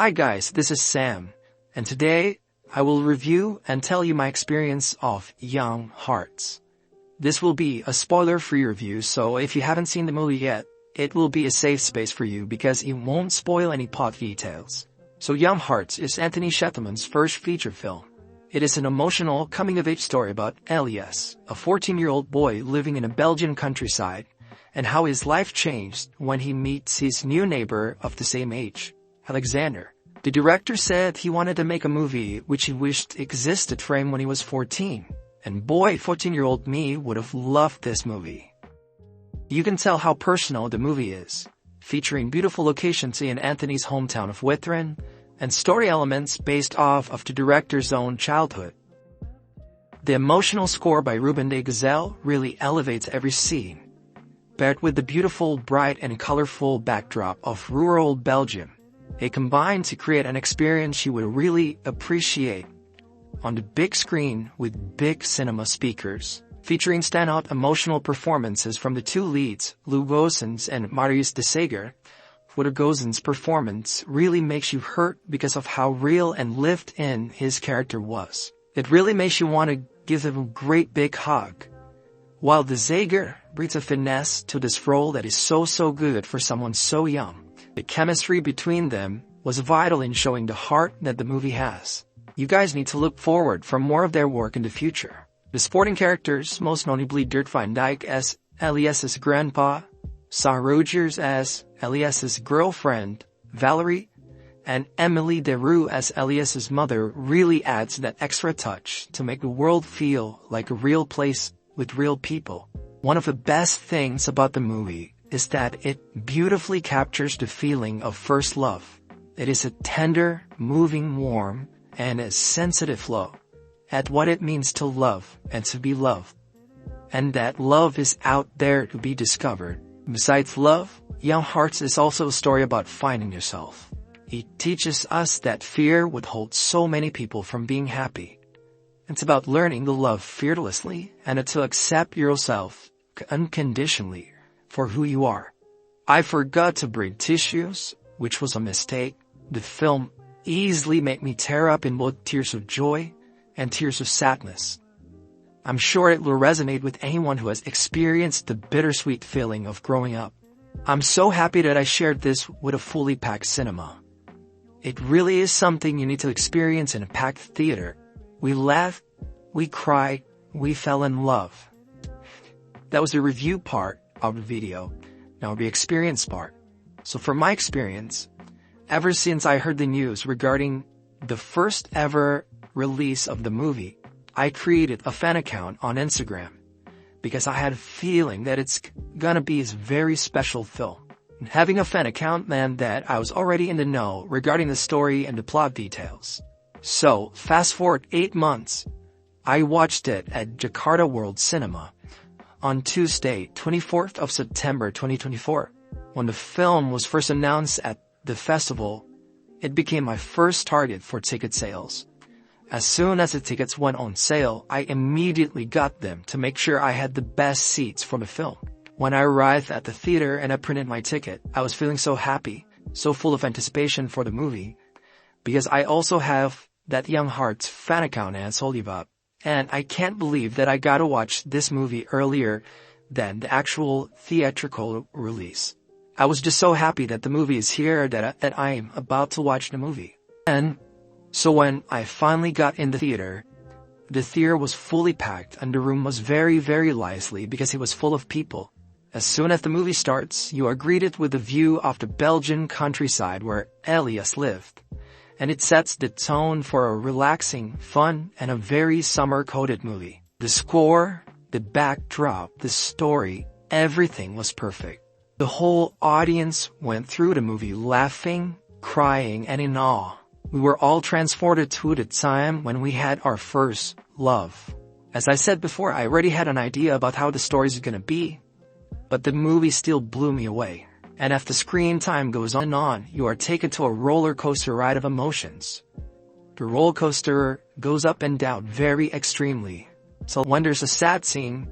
Hi guys, this is Sam, and today I will review and tell you my experience of Young Hearts. This will be a spoiler-free review, so if you haven't seen the movie yet, it will be a safe space for you because it won't spoil any plot details. So Young Hearts is Anthony Schatteman's first feature film. It is an emotional coming-of-age story about Elias, a 14-year-old boy living in a Belgian countryside, and how his life changed when he meets his new neighbor of the same age, Alexander. The director said he wanted to make a movie which he wished existed for him when he was 14. And boy, 14-year-old me would have loved this movie. You can tell how personal the movie is, featuring beautiful locations in Anthony's hometown of Witheren, and story elements based off of the director's own childhood. The emotional score by Ruben de Gazelle really elevates every scene, paired with the beautiful, bright and colorful backdrop of rural Belgium. They combine to create an experience you would really appreciate on the big screen with big cinema speakers, featuring standout emotional performances from the two leads, Goossens and Marius de Saeger. Goossens' performance really makes you hurt because of how real and lived in his character was. It really makes you want to give him a great big hug. While de Saeger brings a finesse to this role that is so good for someone so young. The chemistry between them was vital in showing the heart that the movie has. You guys need to look forward for more of their work in the future. The supporting characters, most notably Dirk van Dijk as Elias's grandpa, Saeger Rogers as Elias's girlfriend, Valerie, and Emily Deroux as Elias's mother really adds that extra touch to make the world feel like a real place with real people. One of the best things about the movie is that it beautifully captures the feeling of first love. It is a tender, moving, warm, and a sensitive look at what it means to love and to be loved. And that love is out there to be discovered. Besides love, Young Hearts is also a story about finding yourself. It teaches us that fear would hold so many people from being happy. It's about learning to love fearlessly and to accept yourself unconditionally for who you are. I forgot to bring tissues, which was a mistake. The film easily made me tear up in both tears of joy and tears of sadness. I'm sure it will resonate with anyone who has experienced the bittersweet feeling of growing up. I'm so happy that I shared this with a fully packed cinema. It really is something you need to experience in a packed theater. We laughed, we cried, we fell in love. That was the review part of the video. Now the experience part. So for my experience, ever since I heard the news regarding the first ever release of the movie, I created a fan account on Instagram because I had a feeling that it's gonna be a very special film. And having a fan account meant that I was already in the know regarding the story and the plot details. So fast forward 8 months, I watched it at Jakarta World Cinema on Tuesday, 24th of September 2024. When the film was first announced at the festival, it became my first target for ticket sales. As soon as the tickets went on sale, I immediately got them to make sure I had the best seats for the film. When I arrived at the theater and I printed my ticket, I was feeling so happy, so full of anticipation for the movie, because I also have that Young Hearts fan account I told you about. And I can't believe that I got to watch this movie earlier than the actual theatrical release. I was just so happy that the movie is here, that I am about to watch the movie. And so when I finally got in the theater was fully packed and the room was very lively because it was full of people. As soon as the movie starts, you are greeted with a view of the Belgian countryside where Elias lived. And it sets the tone for a relaxing, fun, and a very summer-coded movie. The score, the backdrop, the story, everything was perfect. The whole audience went through the movie laughing, crying, and in awe. We were all transported to the time when we had our first love. As I said before, I already had an idea about how the story is gonna be, but the movie still blew me away. And as the screen time goes on, you are taken to a roller coaster ride of emotions. The roller coaster goes up and down very extremely. So when there's a sad scene,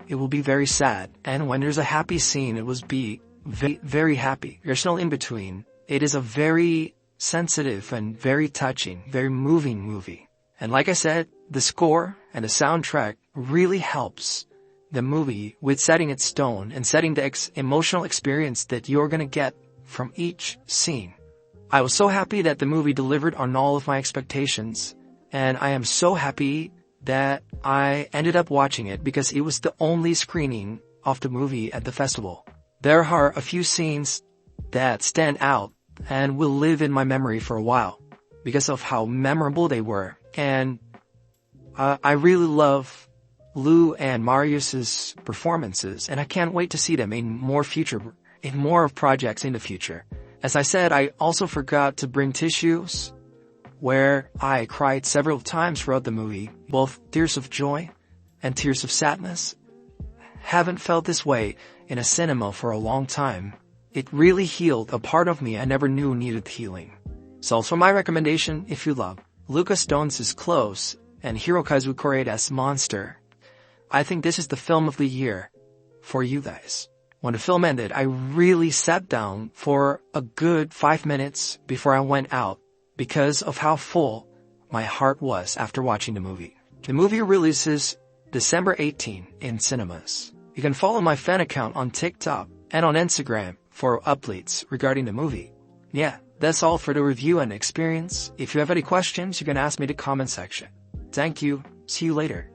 it will be very sad. And when there's a happy scene, it will be very happy. There's no in between. It is a very sensitive and very touching, very moving movie. And like I said, the score and the soundtrack really helps the movie with setting its tone and setting the emotional experience that you're gonna get from each scene. I was so happy that the movie delivered on all of my expectations, and I am so happy that I ended up watching it because it was the only screening of the movie at the festival. There are a few scenes that stand out and will live in my memory for a while because of how memorable they were. And I really love Lou and Marius's performances, and I can't wait to see them in more projects in the future. As I said, I also forgot to bring tissues, where I cried several times throughout the movie, both tears of joy and tears of sadness. Haven't felt this way in a cinema for a long time. It really healed a part of me I never knew needed healing. So for my recommendation, if you love Lucas Stones' Close and Hirokazu Koreeda's Monster, I think this is the film of the year for you guys. When the film ended, I really sat down for a good 5 minutes before I went out because of how full my heart was after watching the movie. The movie releases December 18 in cinemas. You can follow my fan account on TikTok and on Instagram for updates regarding the movie. Yeah, that's all for the review and experience. If you have any questions, you can ask me in the comment section. Thank you. See you later.